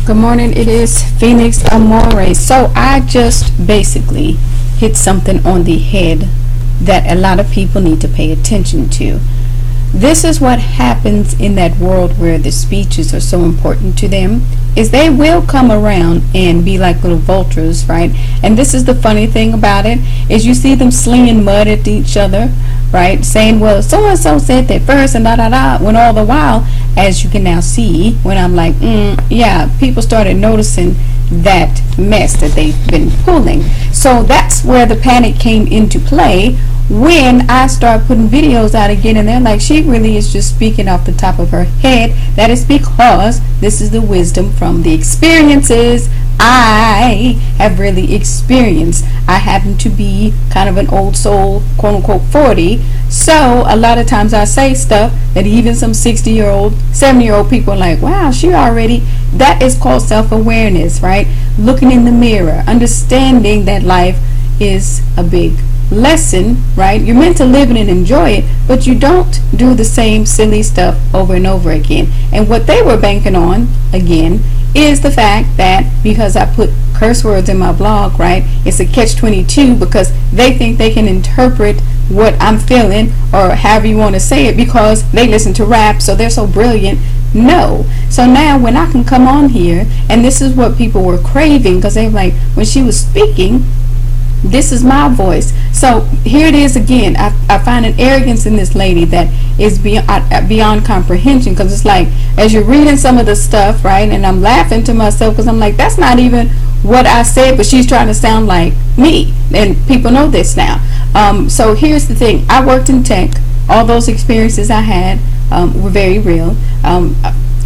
Good morning. It is Phoenix Amore. So I just basically hit something on the head that a lot of people need to pay attention to. This is what happens in that world where the speeches are so important to them, is they will come around and be like little vultures, right? And this is the funny thing about it, is you see them slinging mud at each other, right? Saying, well, so-and-so said that first and da-da-da, when all the while, as you can now see, when I'm like, yeah, people started noticing that mess that they've been pulling. So that's where the panic came into play when I start putting videos out again, and they're like, she really is just speaking off the top of her head. That is because this is the wisdom from the experiences I have really experienced. I happen to be kind of an old soul, quote unquote 40, so a lot of times I say stuff that even some 60-year-old, 70-year-old people are like, wow, she already, that is called self-awareness, right? Looking in the mirror, understanding that life is a big lesson, right? You're meant to live it and enjoy it, but you don't do the same silly stuff over and over again. And what they were banking on, again, is the fact that because I put curse words in my blog, right, it's a catch-22 because they think they can interpret what I'm feeling or however you want to say it because they listen to rap, so they're so brilliant. No. So now when I can come on here, and this is what people were craving, because they were like, when she was speaking, this is my voice. So here it is again. I find an arrogance in this lady that is beyond comprehension, because it's like, as you're reading some of the stuff, right, and I'm laughing to myself because I'm like, that's not even what I said, but she's trying to sound like me, and people know this now. So here's the thing. I worked in tech. All those experiences I had were very real.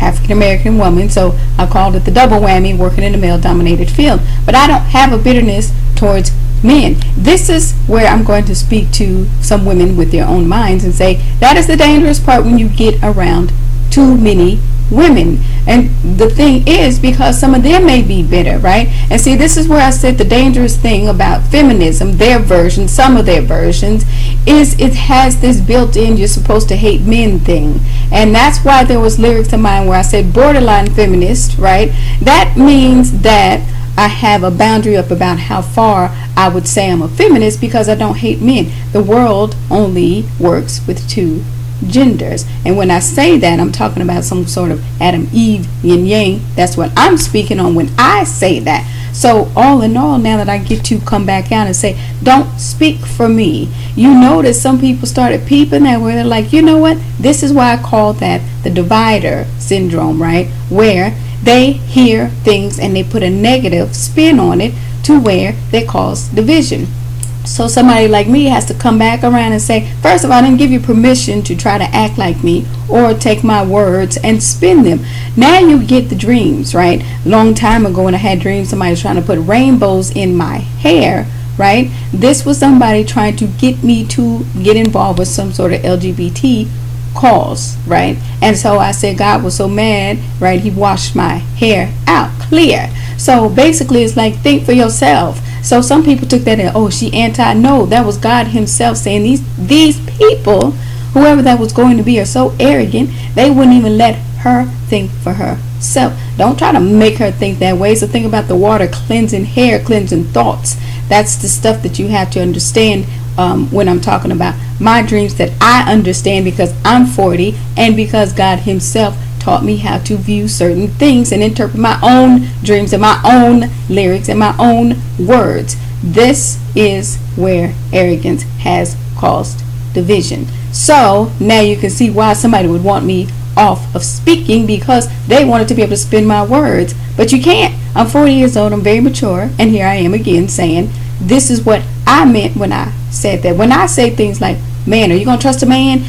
African American woman, so I called it the double whammy, working in a male dominated field. But I don't have a bitterness towards men. This is where I'm going to speak to some women with their own minds and say that is the dangerous part when you get around too many women. And the thing is, because some of them may be bitter, right? And see, this is where I said the dangerous thing about feminism, their version, some of their versions, is it has this built-in you're supposed to hate men thing. And that's why there was lyrics of mine where I said borderline feminist, right? That means that I have a boundary up about how far I would say I'm a feminist, because I don't hate men. The world only works with two genders, and when I say that, I'm talking about some sort of Adam, Eve, yin yang. That's what I'm speaking on when I say that. So all in all, now that I get to come back out and say, don't speak for me, you notice some people started peeping that where they're like, you know what, this is why I call that the divider syndrome, right? Where they hear things and they put a negative spin on it to where they cause division. So somebody like me has to come back around and say, first of all, I didn't give you permission to try to act like me or take my words and spin them. Now you get the dreams, right? Long time ago when I had dreams, somebody was trying to put rainbows in my hair, right? This was somebody trying to get me to get involved with some sort of LGBT cause, right? And so I said God was so mad, right? He washed my hair out clear. So basically it's like, think for yourself. So some people took that as, oh, she anti. No, that was God himself saying these people, whoever that was going to be, are so arrogant they wouldn't even let her think for herself. Don't try to make her think that way. So think about the water cleansing hair, cleansing thoughts. That's the stuff that you have to understand when I'm talking about my dreams that I understand, because I'm 40 and because God himself taught me how to view certain things and interpret my own dreams and my own lyrics and my own words. This is where arrogance has caused division. So now you can see why somebody would want me off of speaking, because they wanted to be able to spin my words. But you can't. I'm 40 years old, I'm very mature, and here I am again saying this is what I meant when I said that. When I say things like, man, are you going to trust a man?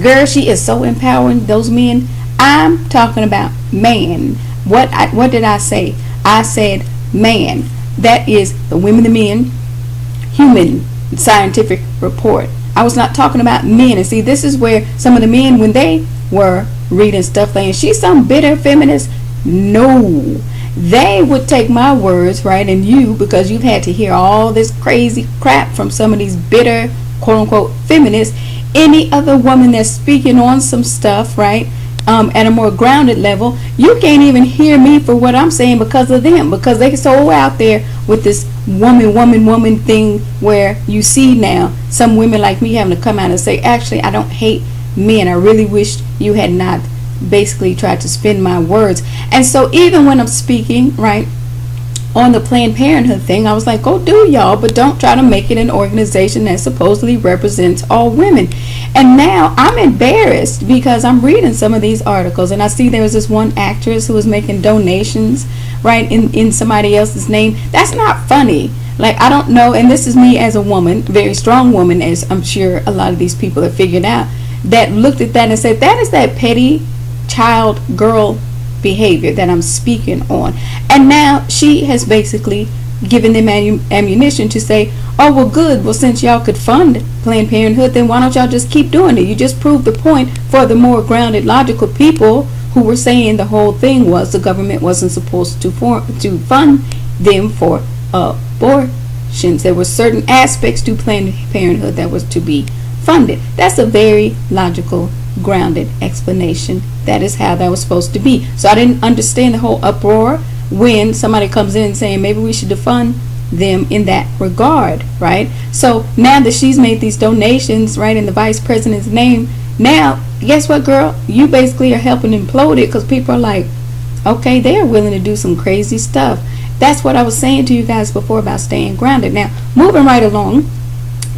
Girl, she is so empowering, those men. I'm talking about man. What did I say? I said man. That is the women, the men, human scientific report. I was not talking about men. And see, this is where some of the men, when they were reading stuff saying she's some bitter feminist, no, they would take my words, right, and you, because you've had to hear all this crazy crap from some of these bitter quote unquote feminists. Any other woman that's speaking on some stuff, right, at a more grounded level, you can't even hear me for what I'm saying because of them, because they're so out there with this woman thing, where you see now some women like me having to come out and say, actually, I don't hate men. I really wish you had not basically tried to spin my words. And so even when I'm speaking, right, on the Planned Parenthood thing, I was like, go do y'all, but don't try to make it an organization that supposedly represents all women. And now I'm embarrassed because I'm reading some of these articles and I see there was this one actress who was making donations, right, in somebody else's name. That's not funny. Like, I don't know, and this is me as a woman, very strong woman, as I'm sure a lot of these people have figured out, that looked at that and said, that is that petty child girl behavior that I'm speaking on. And now she has basically given them ammunition to say, oh, well, good, well, since y'all could fund Planned Parenthood, then why don't y'all just keep doing it? You just proved the point for the more grounded, logical people who were saying the whole thing was the government wasn't supposed to fund them for abortions. There were certain aspects to Planned Parenthood that was to be funded. That's a very logical, grounded explanation. That is how that was supposed to be. So I didn't understand the whole uproar when somebody comes in saying maybe we should defund them in that regard, right? So now that she's made these donations, right, in the vice president's name, now guess what, girl? You basically are helping implode it, because people are like, okay, they're willing to do some crazy stuff. That's what I was saying to you guys before about staying grounded. Now, moving right along,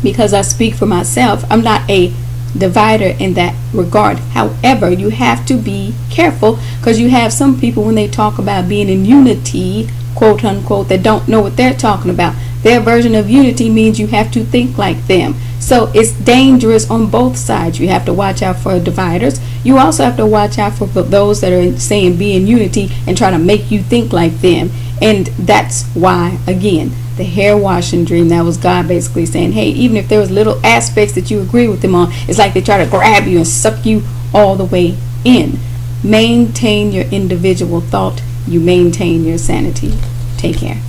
because I speak for myself, I'm not a divider in that regard. However, you have to be careful, because you have some people, when they talk about being in unity, quote unquote, that don't know what they're talking about. Their version of unity means you have to think like them. So it's dangerous on both sides. You have to watch out for dividers. You also have to watch out for those that are saying be in unity and try to make you think like them. And that's why, again, the hair washing dream, that was God basically saying, hey, even if there was little aspects that you agree with them on, it's like they try to grab you and suck you all the way in. Maintain your individual thought. You maintain your sanity. Take care.